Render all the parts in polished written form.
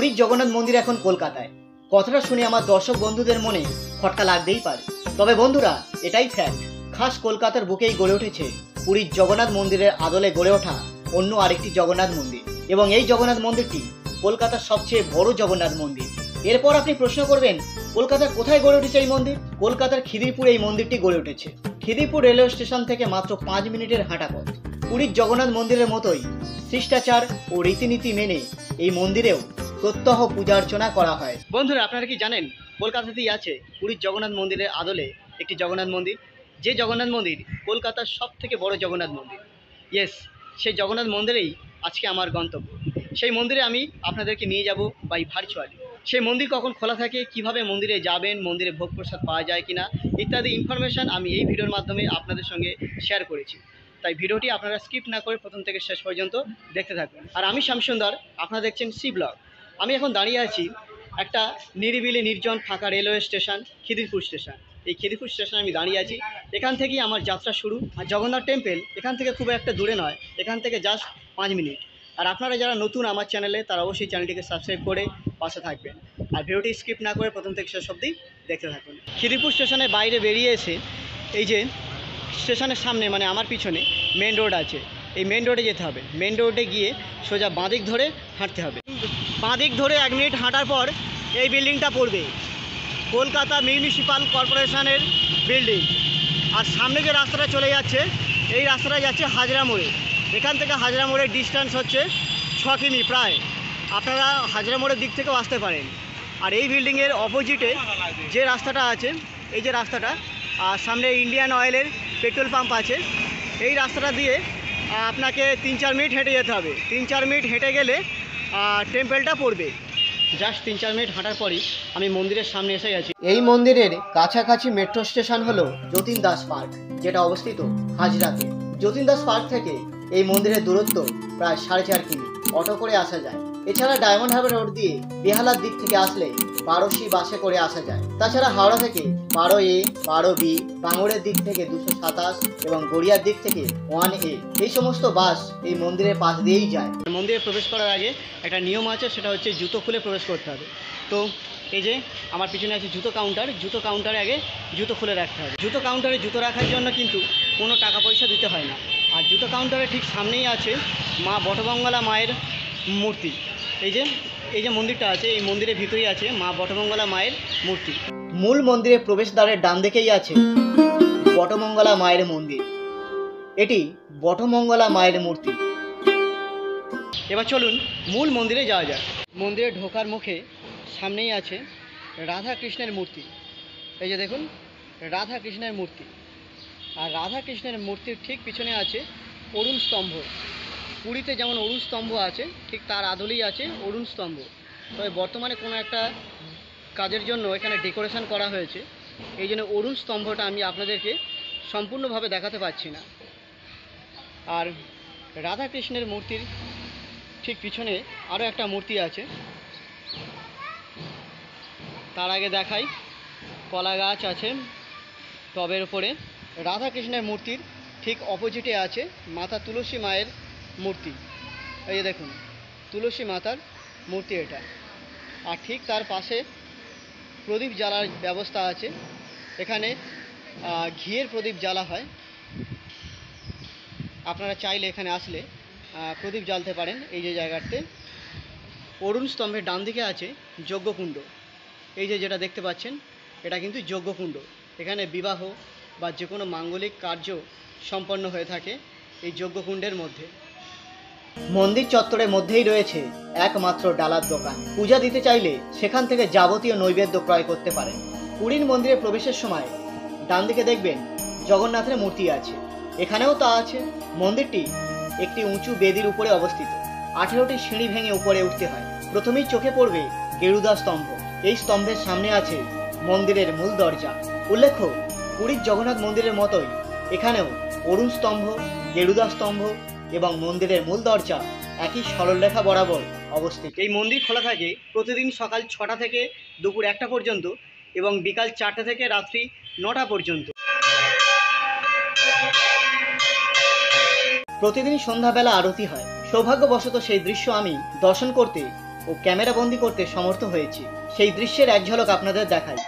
পুরীর জগন্নাথ মন্দির এখন কলকাতায়। কথাটা শুনে আমার দর্শক বন্ধুদের মনে খটকা লাগতেই পারে, তবে বন্ধুরা এটাই ফ্যাক্ট। খাস কলকাতার বুকেই গড়ে উঠেছে পুরীর জগন্নাথ মন্দিরের আদলে গড়ে ওঠা অন্য আরেকটি জগন্নাথ মন্দির, এবং এই জগন্নাথ মন্দিরটি কলকাতার সবচেয়ে বড় জগন্নাথ মন্দির। এরপর আপনি প্রশ্ন করবেন, কলকাতার কোথায় গড়ে উঠেছে এই মন্দির? কলকাতার খিদিরপুরে এই মন্দিরটি গড়ে উঠেছে। খিদিরপুর রেলওয়ে স্টেশন থেকে মাত্র 5 মিনিটের হাঁটা পথ। পুরীর জগন্নাথ মন্দিরের মতোই শিষ্টাচার ও রীতিনীতি মেনে এই মন্দিরেও প্রত্যহ পূজা অর্চনা করা হয়। বন্ধুরা, আপনারা কি জানেন কলকাতাতেই আছে পুরীর জগন্নাথ মন্দিরের আদলে একটি জগন্নাথ মন্দির, যে জগন্নাথ মন্দির কলকাতার সব থেকে বড় জগন্নাথ মন্দির। ইয়েস, সেই জগন্নাথ মন্দিরেই আজকে আমার গন্তব্য। সেই মন্দিরে আমি আপনাদেরকে নিয়ে যাব বাই ভার্চুয়ালি। সেই মন্দির কখন খোলা থাকে, কিভাবে মন্দিরে যাবেন, মন্দিরে ভোগ প্রসাদ পাওয়া যায় কিনা ইত্যাদি ইনফরমেশান আমি এই ভিডিওর মাধ্যমে আপনাদের সঙ্গে শেয়ার করেছি। তাই ভিডিওটি আপনারা স্কিপ না করে প্রথম থেকে শেষ পর্যন্ত দেখতে থাকুন। আর আমি শ্যামসুন্দর, আপনারা দেখছেন সি ব্লগ। আমি এখন দাঁড়িয়ে আছি একটা নিরিবিলি নির্জন ফাঁকা রেলওয়ে স্টেশন, খিদিরপুর স্টেশন। এই খিদিরপুর স্টেশনে আমি দাঁড়িয়ে আছি। এখান থেকেই আমার যাত্রা শুরু। আর জগন্নাথ টেম্পল এখান থেকে খুব একটা দূরে নয়, এখান থেকে জাস্ট 5 মিনিট। আর আপনারা যারা নতুন আমার চ্যানেলে, তারা অবশ্যই চ্যানেলটিকে সাবস্ক্রাইব করে পাশে থাকবেন। আর ভিডিওটি স্কিপ না করে প্রথম থেকে শেষ অবধি দেখতে থাকুন। খিদিরপুর স্টেশনের বাইরে বেরিয়ে এসে এই যে স্টেশনের সামনে মানে আমার পিছনে মেন রোড আছে, এই মেন রোডে যেতে হবে। মেন রোডে গিয়ে সোজা বাঁদিক ধরে হাঁটতে হবে। বাঁদিক ধরে 1 মিনিট হাঁটার পর এই বিল্ডিংটা পড়বে, কলকাতা মিউনিসিপ্যাল কর্পোরেশনের বিল্ডিং। আর সামনে যে রাস্তাটা চলে যাচ্ছে, এই রাস্তাটা যাচ্ছে হাজরা মোড়ে। এখান থেকে হাজরা মোড়ের ডিস্টেন্স হচ্ছে 6 কিমি প্রায়। আপনারা হাজরা মোড়ের দিক থেকেও আসতে পারেন। আর এই বিল্ডিংয়ের অপোজিটে যে রাস্তাটা আছে, এই যে রাস্তাটা, আর সামনে ইন্ডিয়ান অয়েলের পেট্রোল পাম্প আছে। এই রাস্তাটা দিয়ে আপনাকে 3-4 মিনিট হেঁটে যেতে হবে। 3-4 মিনিট হেঁটে গেলে টেম্পলটা পড়বে। জাস্ট 3-4 মিনিট হাঁটার পরই আমি মন্দিরের সামনে এসে গেছি। এই মন্দিরের কাছাকাছি মেট্রো স্টেশন হলো যতীন দাস পার্ক, যেটা অবস্থিত হাজরাতে। যতীন দাস পার্ক থেকে এই মন্দিরের দূরত্ব প্রায় 4.5 কিমি, অটো করে আসা যায়। এছাড়া ডায়মন্ড হারবার রোড দিয়ে বেহালার দিক থেকে আসলে 12C বাসে করে আসা যায়। তাছাড়া হাওড়া থেকে 12A, 12B, বাঙুরের দিক থেকে 227 এবং গড়িয়ার দিক থেকে 1A, এই সমস্ত বাস এই মন্দিরের পাশ দিয়েই যায়। মন্দিরে প্রবেশ করার আগে একটা নিয়ম আছে, সেটা হচ্ছে জুতো খুলে প্রবেশ করতে হবে। তো এই যে আমার পিছনে আছে জুতো কাউন্টার, জুতো কাউন্টারে আগে জুতো খুলে রাখতে হবে। জুতো কাউন্টারে জুতো রাখার জন্য কিন্তু কোনো টাকা পয়সা দিতে হয় না। আর জুতো কাউন্টারের ঠিক সামনেই আছে মা বটমঙ্গলা মায়ের মূর্তি। এই যে মন্দিরটা আছে, এই মন্দিরের ভিতরেই আছে মা বটমঙ্গলা মায়ের মূর্তি। মূল মন্দিরের প্রবেশদ্বারের ডান দিকেই আছে বটমঙ্গলা মায়ের মন্দির। এটি বটমঙ্গলা মায়ের মূর্তি। এবার চলুন মূল মন্দিরে যাওয়া যাক। মন্দিরে ঢোকার মুখে সামনেই আছে রাধা কৃষ্ণের মূর্তি। এই যে দেখুন, রাধা কৃষ্ণের মূর্তি। আর রাধা কৃষ্ণের মূর্তির ঠিক পিছনে আছে অরুণ স্তম্ভ। পুরীতে যেমন অরুণ স্তম্ভ আছে, ঠিক তার আদলেই আছে অরুণ স্তম্ভ। তবে বর্তমানে কোনো একটা কাজের জন্য এখানে ডেকোরেশন করা হয়েছে, এই জন্য অরুণ স্তম্ভটা আমি আপনাদেরকে সম্পূর্ণভাবে দেখাতে পারছি না। আর রাধা কৃষ্ণের মূর্তির ঠিক পিছনে আরও একটা মূর্তি আছে। তার আগে দেখাই, কলা গাছ আছে টবের উপরে। রাধা কৃষ্ণের মূর্তির ঠিক অপোজিটে আছে মাতা তুলসী মায়ের মূর্তি। এই যে দেখুন, তুলসী মাতার মূর্তি এটা। আর ঠিক তার পাশে প্রদীপ জ্বালার ব্যবস্থা আছে। এখানে ঘিয়ের প্রদীপ জ্বালা হয়। আপনারা চাইলে এখানে আসলে প্রদীপ জ্বালতে পারেন। এই যে জায়গাতে অরুণ স্তম্ভের ডান দিকে আছে যজ্ঞকুণ্ড। এই যে যেটা দেখতে পাচ্ছেন, এটা কিন্তু যজ্ঞকুণ্ড। এখানে বিবাহ বা যে কোনো মাঙ্গলিক কার্য সম্পন্ন হয়ে থাকে এই যজ্ঞকুণ্ডের মধ্যে। মন্দির চত্বরের মধ্যেই রয়েছে একমাত্র ডালার দোকান। পূজা দিতে চাইলে সেখান থেকে যাবতীয় নৈবেদ্য ক্রয় করতে পারেন। পুরীর মন্দিরে প্রবেশের সময় ডান দিকে দেখবেন জগন্নাথের মূর্তি আছে, এখানেও তা আছে। মন্দিরটি একটি উঁচু বেদির উপরে অবস্থিত। 18টি সিঁড়ি ভেঙে উপরে উঠতে হয়। প্রথমেই চোখে পড়বে গেরুদা স্তম্ভ। এই স্তম্ভের সামনে আছে মন্দিরের মূল দরজা। উল্লেখ্য, পুরীর জগন্নাথ মন্দিরের মতোই এখানেও অরুণ স্তম্ভ, গেরুদা স্তম্ভ এবং মন্দিরের মূল দরজা একই সরলরেখা বরাবর অবস্থিত। এই মন্দির খোলা থাকে প্রতিদিন সকাল 6টা থেকে দুপুর 1টা পর্যন্ত এবং বিকাল 4টা থেকে রাত্রি 9টা পর্যন্ত। প্রতিদিন সন্ধ্যাবেলা আরতি হয়। সৌভাগ্যবশত সেই দৃশ্য আমি দর্শন করতে ও ক্যামেরা বন্দি করতে সমর্থ হয়েছি। সেই দৃশ্যের এক ঝলক আপনাদের দেখাই।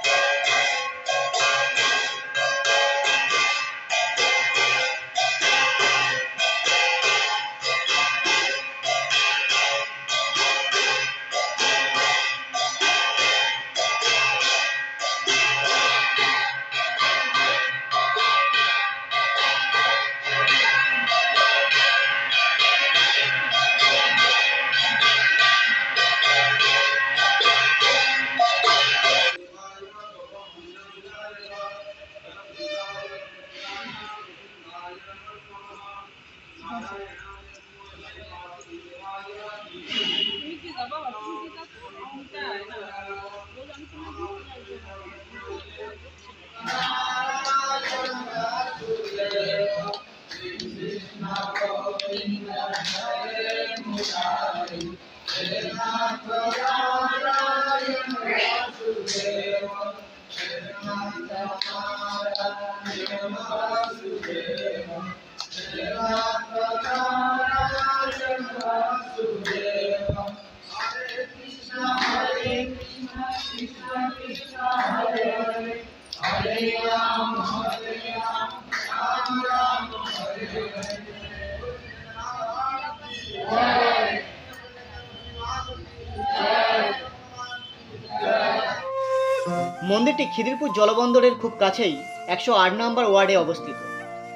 মন্দিরটি খিদিরপুর জলবন্দরের খুব কাছেই 108 নম্বর ওয়ার্ডে অবস্থিত।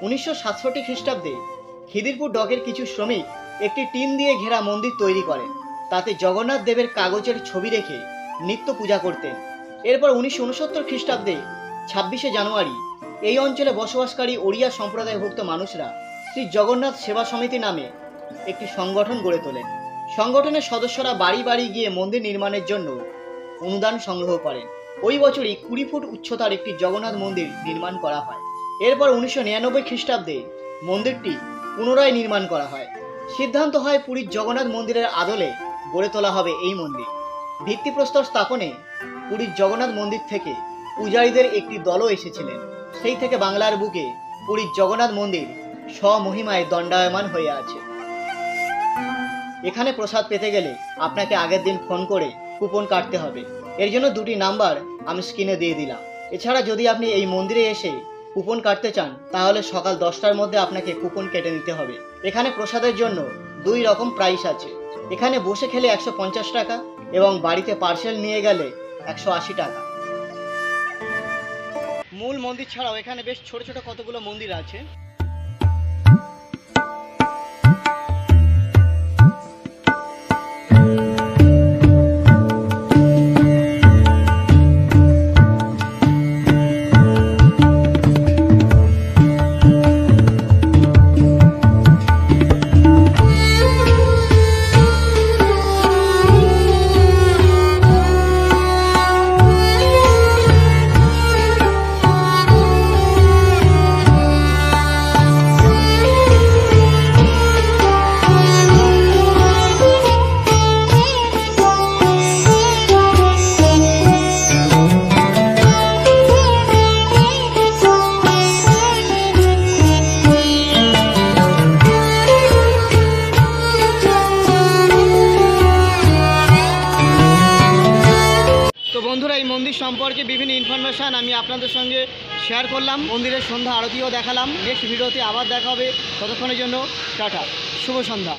1967 খ্রিস্টাব্দে খিদিরপুর ডকের কিছু শ্রমিক একটি টিন দিয়ে ঘেরা মন্দির তৈরি করেন। তাতে জগন্নাথ দেবের কাগজের ছবি রেখে নিত্য পূজা করতেন। এরপর 1969 খ্রিস্টাব্দে 26শে জানুয়ারি এই অঞ্চলে বসবাসকারী ওড়িয়া সম্প্রদায়ভুক্ত মানুষরা শ্রী জগন্নাথ সেবা সমিতি নামে একটি সংগঠন গড়ে তোলেন। সংগঠনের সদস্যরা বাড়ি বাড়ি গিয়ে মন্দির নির্মাণের জন্য অনুদান সংগ্রহ করেন। ওই বছরই 20 ফুট উচ্চতার একটি জগন্নাথ মন্দির নির্মাণ করা হয়। এরপর 1999 খ্রিস্টাব্দে মন্দিরটি পুনরায় নির্মাণ করা হয়। সিদ্ধান্ত হয় পুরীর জগন্নাথ মন্দিরের আদলে গড়ে তোলা হবে এই মন্দির। ভিত্তিপ্রস্তর স্থাপনে পুরীর জগন্নাথ মন্দির থেকে পূজারীদের একটি দলও এসেছিলেন। সেই থেকে বাংলার বুকে পুরীর জগন্নাথ মন্দির স্বমহিমায় দণ্ডায়মান হয়ে আছে। এখানে প্রসাদ পেতে গেলে আপনাকে আগের দিন ফোন করে কুপন কাটতে হবে। এর জন্য দুটি নাম্বার আমি স্ক্রিনে দিয়ে দিলাম। এছাড়া যদি আপনি এই মন্দিরে এসে কুপন কাটতে চান তাহলে সকাল 10টার মধ্যে আপনাকে কুপন কেটে নিতে হবে। এখানে প্রসাদের জন্য 2 রকম প্রাইস আছে। এখানে বসে খেলে 150 টাকা এবং বাড়িতে পার্সেল নিয়ে গেলে 180 টাকা। মূল মন্দির ছাড়াও এখানে বেশ ছোট ছোট কতগুলো মন্দির আছে। বন্ধুরা, এই মন্দির সম্পর্কে বিভিন্ন ইনফরমেশান আমি আপনাদের সঙ্গে শেয়ার করলাম। মন্দিরের সন্ধ্যা আরতিও দেখালাম। নেক্সট ভিডিওতে আবার দেখা হবে। ততক্ষণের জন্য টাটা, শুভ সন্ধ্যা।